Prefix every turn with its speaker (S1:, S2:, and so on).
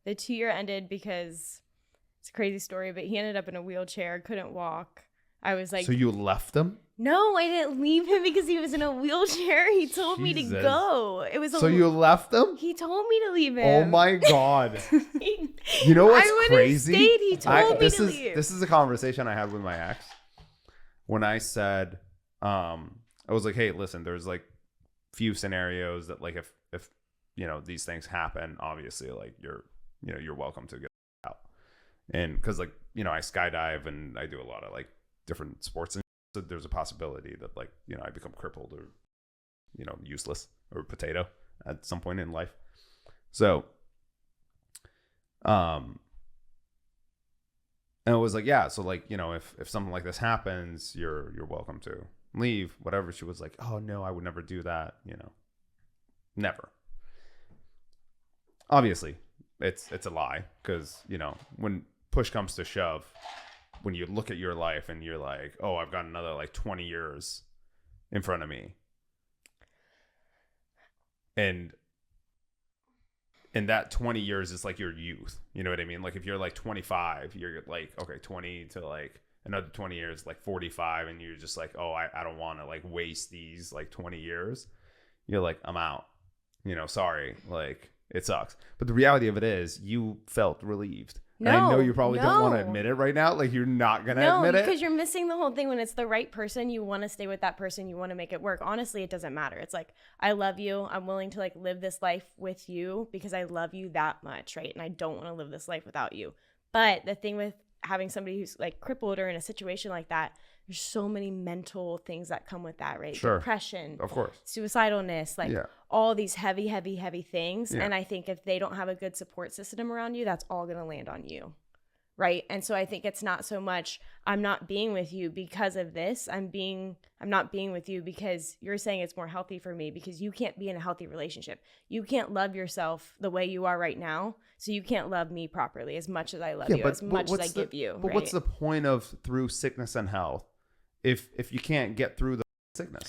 S1: The 2-year ended because it's a crazy story, but he ended up in a wheelchair, couldn't walk. I was like,
S2: so you left him?
S1: no, I didn't leave him because he was in a wheelchair. He told me to
S2: Jesus.
S1: go. It was
S2: So you left him?
S1: He told me to leave him.
S2: Oh my God. You know what's
S1: I would
S2: crazy?
S1: have stayed. He told me to leave.
S2: This is a conversation I had with my ex when I said, I was like, hey, listen, there's like few scenarios that like if you know these things happen, obviously like you're welcome to get out. And because like, you know, I skydive and I do a lot of like different sports, and so there's a possibility that like, you know, I become crippled or, you know, useless or a potato at some point in life. So and it was like, yeah, so like, you know, if something like this happens, you're welcome to leave, whatever. She was like, oh no, I would never do that, you know. Never. Obviously, it's a lie, because, you know, when push comes to shove, when you look at your life and you're like, oh, I've got another like 20 years in front of me, and that 20 years is like your youth, you know what I mean? Like if you're like 25, you're like, okay, 20 to like another 20 years, like 45, and you're just like, oh, I don't want to like waste these like 20 years. You're like, I'm out, you know, sorry, like it sucks. But the reality of it is you felt relieved.
S1: No,
S2: and I know you probably don't want to
S1: no.
S2: admit it right now. Like you're not going to
S1: No,
S2: admit it.
S1: because you're missing the whole thing. When it's the right person, you want to stay with that person. You want to make it work. Honestly, it doesn't matter. It's like, I love you. I'm willing to like live this life with you because I love you that much, right? And I don't want to live this life without you. But the thing with having somebody who's like crippled or in a situation like that, there's so many mental things that come with that, right?
S2: Sure.
S1: Depression,
S2: Of course.
S1: suicidalness, like all these heavy, heavy, heavy things.
S2: Yeah.
S1: And I think if they don't have a good support system around you, that's all going to land on you. Right. And so I think it's not so much I'm not being with you because of this. I'm not being with you because you're saying it's more healthy for me, because you can't be in a healthy relationship. You can't love yourself the way you are right now. So you can't love me properly as much as I love you, as much as I give you.
S2: But
S1: right?
S2: What's the point of through sickness and health if you can't get through the sickness?